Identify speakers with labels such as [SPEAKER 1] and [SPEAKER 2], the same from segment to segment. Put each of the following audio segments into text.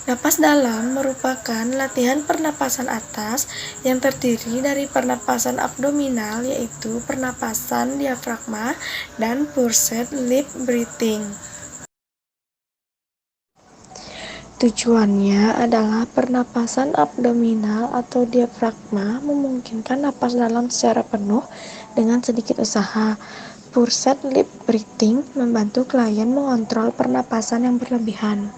[SPEAKER 1] Napas dalam merupakan latihan pernapasan atas yang terdiri dari pernapasan abdominal, yaitu pernapasan diafragma, dan pursed lip breathing. Tujuannya adalah pernapasan abdominal atau diafragma memungkinkan napas dalam secara penuh dengan sedikit usaha. Pursed lip breathing membantu klien mengontrol pernapasan yang berlebihan.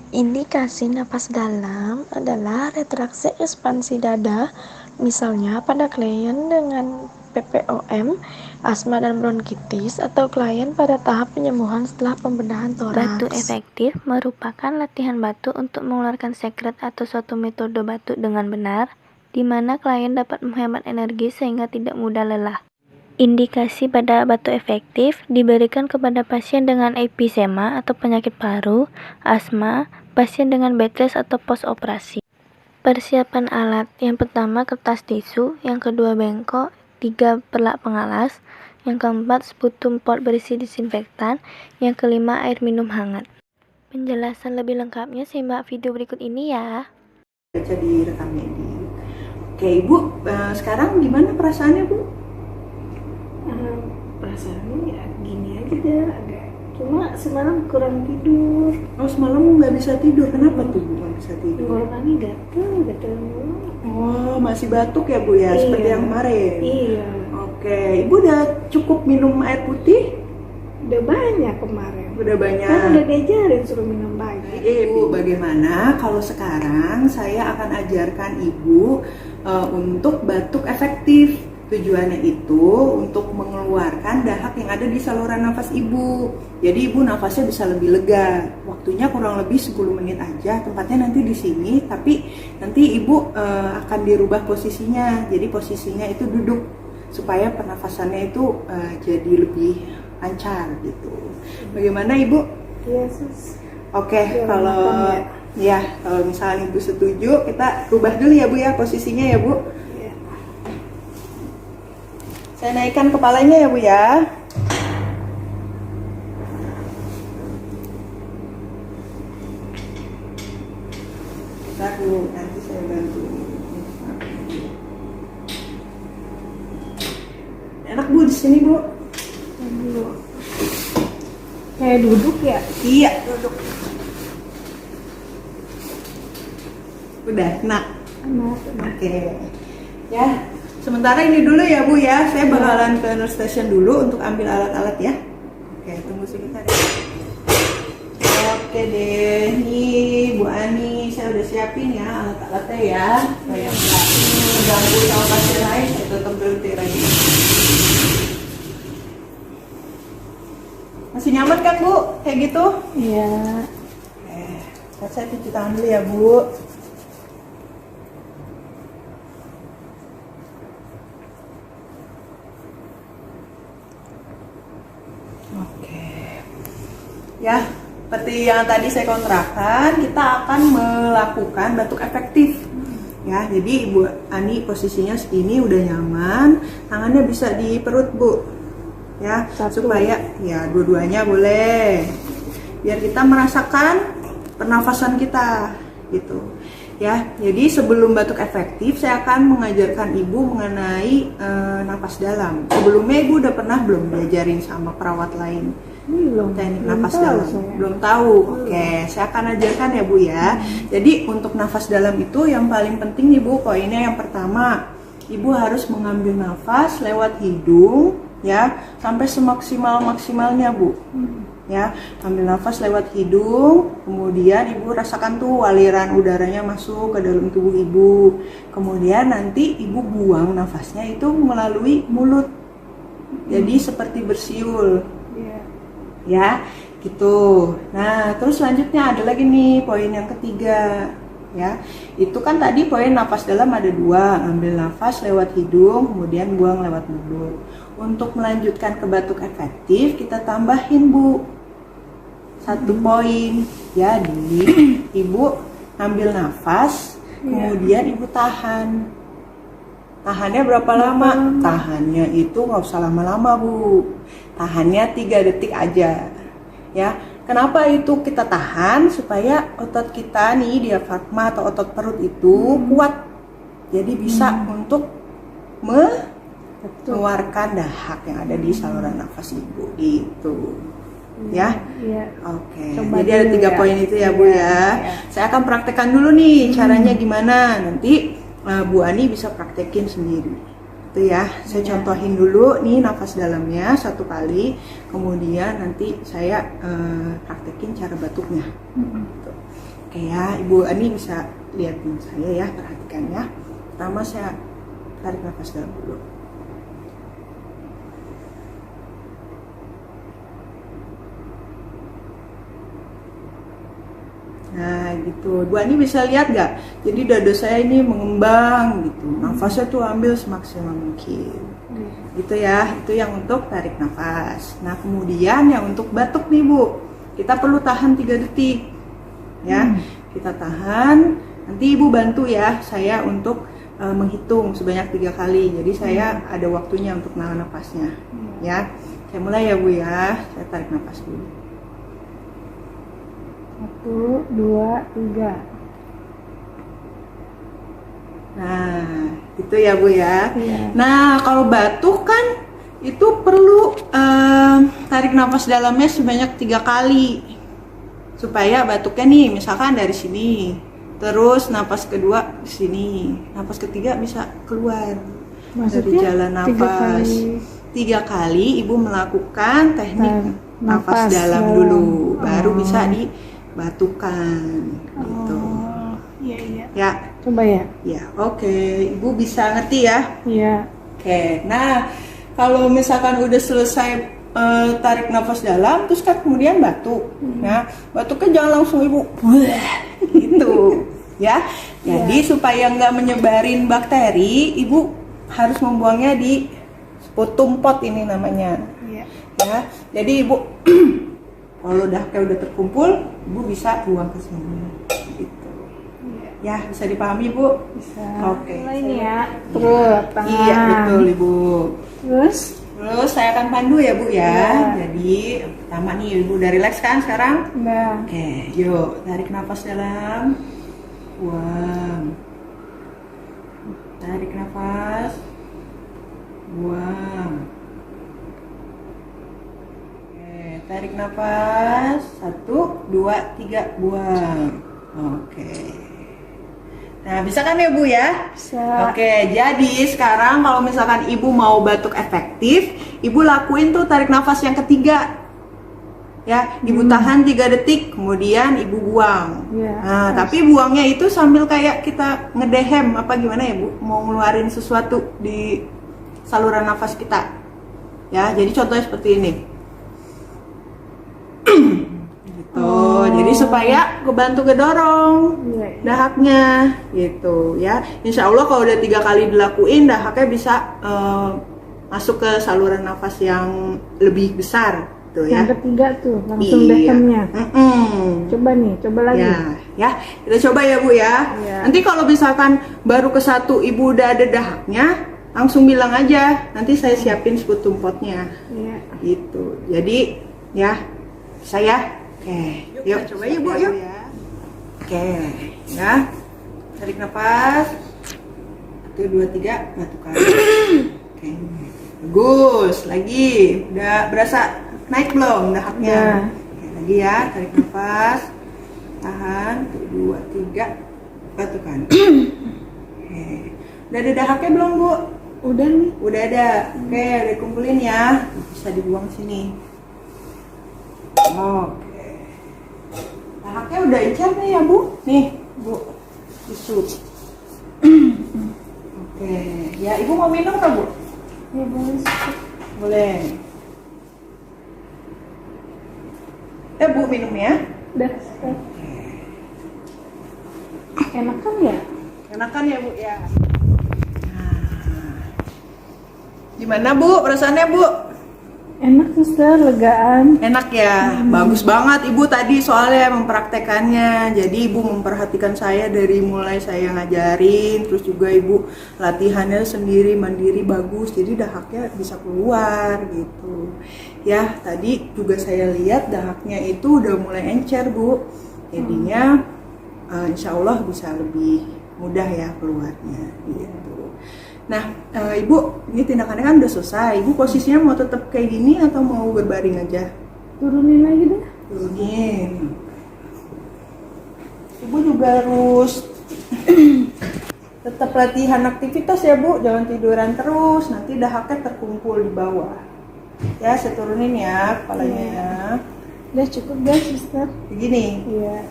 [SPEAKER 1] Indikasi napas dalam adalah retraksi ekspansi dada, misalnya pada klien dengan PPOM, asma dan bronkitis, atau klien pada tahap penyembuhan setelah pembedahan toraks.
[SPEAKER 2] Batu efektif merupakan latihan batu untuk mengeluarkan sekret atau suatu metode batu dengan benar, di mana klien dapat menghemat energi sehingga tidak mudah lelah. Indikasi pada batu efektif diberikan kepada pasien dengan emfisema atau penyakit paru, asma, pasien dengan bed rest atau post-operasi. Persiapan alat: yang pertama kertas tisu, yang kedua bengkok, 3 perlak pengalas, yang keempat sputum pot berisi disinfektan, yang kelima air minum hangat. Penjelasan lebih lengkapnya simak video berikut ini ya.
[SPEAKER 3] Baca di rekam medik. Oke Ibu, sekarang gimana perasaannya Bu?
[SPEAKER 4] Perasaannya ya gini aja deh, agak cuma semalam kurang tidur.
[SPEAKER 3] Oh semalam nggak bisa tidur, kenapa tuh Bu nggak bisa tidur?
[SPEAKER 4] Tenggorokannya gatel mulu.
[SPEAKER 3] Oh masih batuk ya Bu ya,
[SPEAKER 4] Iya.
[SPEAKER 3] seperti yang kemarin?
[SPEAKER 4] Iya,
[SPEAKER 3] Oke, Ibu udah cukup minum air putih?
[SPEAKER 4] udah banyak kemarin.
[SPEAKER 3] Udah banyak?
[SPEAKER 4] Kan udah diajarin suruh minum banyak.
[SPEAKER 3] Ibu, bagaimana kalau sekarang saya akan ajarkan Ibu untuk batuk efektif. Tujuannya itu untuk mengeluarkan dahak yang ada di saluran nafas Ibu. Jadi Ibu nafasnya bisa lebih lega. Waktunya kurang lebih 10 menit aja. Tempatnya nanti di sini, tapi nanti Ibu akan dirubah posisinya. Jadi posisinya itu duduk supaya pernafasannya itu jadi lebih lancar gitu. Bagaimana Ibu?
[SPEAKER 4] Iya sus.
[SPEAKER 3] Oke,
[SPEAKER 4] Biar
[SPEAKER 3] kalau
[SPEAKER 4] makan,
[SPEAKER 3] kalau misalnya Ibu setuju, kita rubah dulu ya Bu ya posisinya ya Bu.
[SPEAKER 4] Iya.
[SPEAKER 3] Saya naikkan kepalanya ya Bu ya. Bentar Bu, nanti saya bantu. Enak Bu di sini Bu.
[SPEAKER 4] Dulu. Kayak duduk ya?
[SPEAKER 3] Iya, duduk. Udah, enak.
[SPEAKER 4] Enak.
[SPEAKER 3] Oke. Ya, sementara ini dulu ya Bu ya. Saya bakalan ke nurse station dulu untuk ambil alat-alat ya. Oke, tunggu sebentar ya. Oke deh, nih Bu Ani, saya udah siapin ya alat-alatnya ya. Supaya nggak mengganggu sama pasien lain, saya tutup dulu tirainya. Masih nyaman kan Bu? Kayak gitu?
[SPEAKER 4] Iya.
[SPEAKER 3] Oke, saya cuci tangan dulu ya Bu. Oke. Ya, seperti yang tadi saya kontrakan, kita akan melakukan batuk efektif. Ya, jadi Ibu Ani posisinya segini udah nyaman, tangannya bisa di perut Bu. Ya, supaya ya dua-duanya boleh. Biar kita merasakan pernafasan kita gitu. Ya, jadi sebelum batuk efektif saya akan mengajarkan Ibu mengenai napas dalam. Sebelumnya Ibu udah pernah belum diajarin sama perawat lain?
[SPEAKER 4] Belum.
[SPEAKER 3] Teknik
[SPEAKER 4] Belum
[SPEAKER 3] nafas
[SPEAKER 4] tahu
[SPEAKER 3] dalam.
[SPEAKER 4] saya.
[SPEAKER 3] Belum tahu. Oke, saya akan ajarkan ya Bu ya. Jadi untuk nafas dalam itu yang paling penting nih Bu, poinnya yang pertama, Ibu harus mengambil nafas lewat hidung ya, sampai semaksimal-maksimalnya Bu. Ya, ambil nafas lewat hidung, kemudian Ibu rasakan tuh aliran udaranya masuk ke dalam tubuh Ibu. Kemudian nanti Ibu buang nafasnya itu melalui mulut. Jadi seperti bersiul.
[SPEAKER 4] Iya.
[SPEAKER 3] Ya, gitu. Nah, terus selanjutnya ada lagi nih poin yang ketiga. Ya, itu kan tadi poin nafas dalam ada 2, ambil nafas lewat hidung, kemudian buang lewat mulut. Untuk melanjutkan ke batuk efektif, kita tambahin Bu 1 poin. Jadi Ibu ambil nafas, kemudian Ibu tahan. Tahannya berapa lama? Tahannya itu nggak usah lama-lama Bu. Tahannya 3 detik aja. Ya, Kenapa itu kita tahan? Supaya otot kita nih, diafragma atau otot perut itu kuat. Jadi bisa untuk mengeluarkan dahak yang ada di saluran nafas ibu gitu. Ya.
[SPEAKER 4] Iya.
[SPEAKER 3] Oke.
[SPEAKER 4] Coba
[SPEAKER 3] Jadi ada
[SPEAKER 4] dulu
[SPEAKER 3] 3
[SPEAKER 4] ya.
[SPEAKER 3] poin itu ya Bu
[SPEAKER 4] Iya,
[SPEAKER 3] ya.
[SPEAKER 4] iya.
[SPEAKER 3] Saya akan praktekkan dulu nih caranya gimana. Nanti Bu Ani bisa praktekin sendiri. Itu ya. Saya contohin dulu nih nafas dalamnya 1 kali. Kemudian nanti saya praktekin cara batuknya. Gitu. Oke ya, Ibu Ani bisa lihatin saya ya, perhatikan ya. Pertama saya tarik nafas dalam dulu. Nah gitu, Bu Ani bisa lihat gak? Jadi dada saya ini mengembang gitu. Nafasnya tuh ambil semaksimal mungkin. Gitu ya, itu yang untuk tarik nafas. Nah kemudian yang untuk batuk nih Bu, kita perlu tahan 3 detik. Ya, kita tahan. Nanti Ibu bantu ya, saya untuk menghitung sebanyak 3 kali. Jadi saya ada waktunya untuk nahan nafasnya. Ya, saya mulai ya Bu ya. Saya tarik nafas dulu.
[SPEAKER 4] 1, 2, 3.
[SPEAKER 3] Nah, itu ya Bu ya.
[SPEAKER 4] Iya.
[SPEAKER 3] Nah, kalau batuk kan itu perlu tarik nafas dalamnya sebanyak 3 kali. Supaya batuknya nih, misalkan dari sini. Terus napas kedua di sini. Napas ketiga bisa keluar dari
[SPEAKER 4] Maksudnya
[SPEAKER 3] jalan
[SPEAKER 4] 3
[SPEAKER 3] nafas.
[SPEAKER 4] kali.
[SPEAKER 3] 3 kali Ibu melakukan teknik nafas
[SPEAKER 4] Nafas
[SPEAKER 3] dalam
[SPEAKER 4] dalam.
[SPEAKER 3] dulu. Baru
[SPEAKER 4] Oh.
[SPEAKER 3] bisa dibatukan gitu.
[SPEAKER 4] Iya, iya.
[SPEAKER 3] Ya.
[SPEAKER 4] Coba ya.
[SPEAKER 3] Ya, oke. Ibu bisa ngerti ya?
[SPEAKER 4] Iya.
[SPEAKER 3] Oke. Nah, kalau misalkan udah selesai tarik nafas dalam, terus kan kemudian batuk. Nah, batuknya jangan langsung Ibu gitu, ya. Jadi supaya nggak menyebarin bakteri, Ibu harus membuangnya di sputum pot ini namanya.
[SPEAKER 4] Iya.
[SPEAKER 3] Ya. Jadi Ibu kalau dahaknya udah terkumpul, Ibu bisa buang ke sini. Gitu. Ya, bisa dipahami Bu?
[SPEAKER 4] Bisa.
[SPEAKER 3] Oke.
[SPEAKER 4] Mulai nih ya. Terus tangan.
[SPEAKER 3] Iya, betul Ibu.
[SPEAKER 4] Terus
[SPEAKER 3] Terus saya akan pandu ya Bu ya.
[SPEAKER 4] Iya.
[SPEAKER 3] Jadi pertama nih Ibu udah relax kan sekarang?
[SPEAKER 4] udah.
[SPEAKER 3] Oke, yuk tarik nafas dalam. Buang. Tarik nafas. Buang. Oke, tarik nafas. 1, 2, 3, buang. Oke. Nah, bisa kan ya Bu ya?
[SPEAKER 4] Bisa.
[SPEAKER 3] Oke, jadi sekarang kalau misalkan Ibu mau batuk efektif, Ibu lakuin tuh tarik nafas yang ketiga. Ya, Ibu tahan 3 detik, kemudian Ibu buang.
[SPEAKER 4] Iya.
[SPEAKER 3] Nah, tapi buangnya itu sambil kayak kita ngedehem apa gimana ya Bu? Mau ngeluarin sesuatu di saluran nafas kita. Ya, jadi contohnya seperti ini. Gitu. Jadi supaya kebantu ngedorong
[SPEAKER 4] Iya.
[SPEAKER 3] dahaknya gitu ya. Insya Allah kalau udah 3 kali dilakuin, dahaknya bisa masuk ke saluran nafas yang lebih besar tuh ya.
[SPEAKER 4] Yang ketiga tuh langsung
[SPEAKER 3] Iya.
[SPEAKER 4] dehemnya.
[SPEAKER 3] Mm-mm.
[SPEAKER 4] Coba nih, coba lagi.
[SPEAKER 3] Ya, kita coba ya Bu ya.
[SPEAKER 4] Iya.
[SPEAKER 3] Nanti kalau misalkan baru ke 1 Ibu udah ada dahaknya, langsung bilang aja. Nanti saya siapin sputum potnya.
[SPEAKER 4] Iya.
[SPEAKER 3] Gitu. Jadi ya, saya. Oke, yuk coba yuk Bu yuk. Oke, ya. Tarik nafas. 1, 2, 3, batukan. Oke. Bagus, lagi. Udah berasa naik belum dahaknya? Oke, lagi ya, tarik nafas. Tahan. 1, 2, 3, batukan. Oke. Udah ada dahaknya belum Bu?
[SPEAKER 4] Udah nih.
[SPEAKER 3] Udah ada. Oke, udah kumpulin ya. Bisa dibuang sini. Oke. Dahaknya udah encer nih ya Bu. Nih Bu, tisu. Oke, ya Ibu mau minum nggak Bu?
[SPEAKER 4] Ya boleh.
[SPEAKER 3] Boleh. Bu minum ya.
[SPEAKER 4] Udah. Enak kan ya?
[SPEAKER 3] Enakan ya Bu ya. Nah. Gimana Bu perasaannya Bu?
[SPEAKER 4] Enak suster, legaan.
[SPEAKER 3] Enak ya, bagus banget Ibu tadi soalnya mempraktekannya. Jadi Ibu memperhatikan saya dari mulai saya ngajarin, terus juga Ibu latihannya sendiri mandiri bagus. Jadi dahaknya bisa keluar gitu. Ya, tadi juga saya lihat dahaknya itu udah mulai encer Bu. Jadinya insya Allah bisa lebih mudah ya keluarnya gitu. Nah, Ibu, ini tindakannya kan udah selesai. Ibu posisinya mau tetap kayak gini atau mau berbaring aja?
[SPEAKER 4] Turunin lagi deh.
[SPEAKER 3] Turunin. Ibu juga harus tetap latihan aktivitas ya Bu, jangan tiduran terus. Nanti dahaknya terkumpul di bawah. Ya, saya turunin ya kepalanya ya.
[SPEAKER 4] Udah cukup guys suster.
[SPEAKER 3] Begini.
[SPEAKER 4] Iya,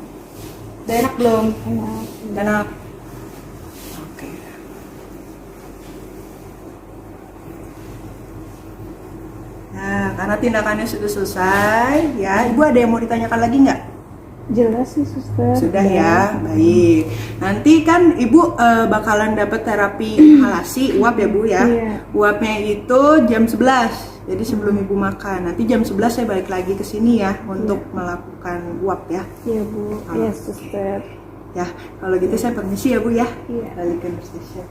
[SPEAKER 3] Udah enak belum?
[SPEAKER 4] enak.
[SPEAKER 3] Enak. Oke. Nah, karena tindakannya sudah selesai, ya, Ibu ada yang mau ditanyakan lagi nggak?
[SPEAKER 4] Jelas sih suster.
[SPEAKER 3] Sudah ya, baik. Nanti kan Ibu bakalan dapat terapi inhalasi uap ya Bu ya.
[SPEAKER 4] Iya.
[SPEAKER 3] Uapnya itu jam 11. Jadi sebelum Ibu makan. Nanti jam 11 saya balik lagi ke sini ya untuk melakukan uap ya.
[SPEAKER 4] Iya Bu, iya suster.
[SPEAKER 3] Ya, kalau gitu saya permisi ya Bu ya.
[SPEAKER 4] Iya.
[SPEAKER 3] Balik ke station.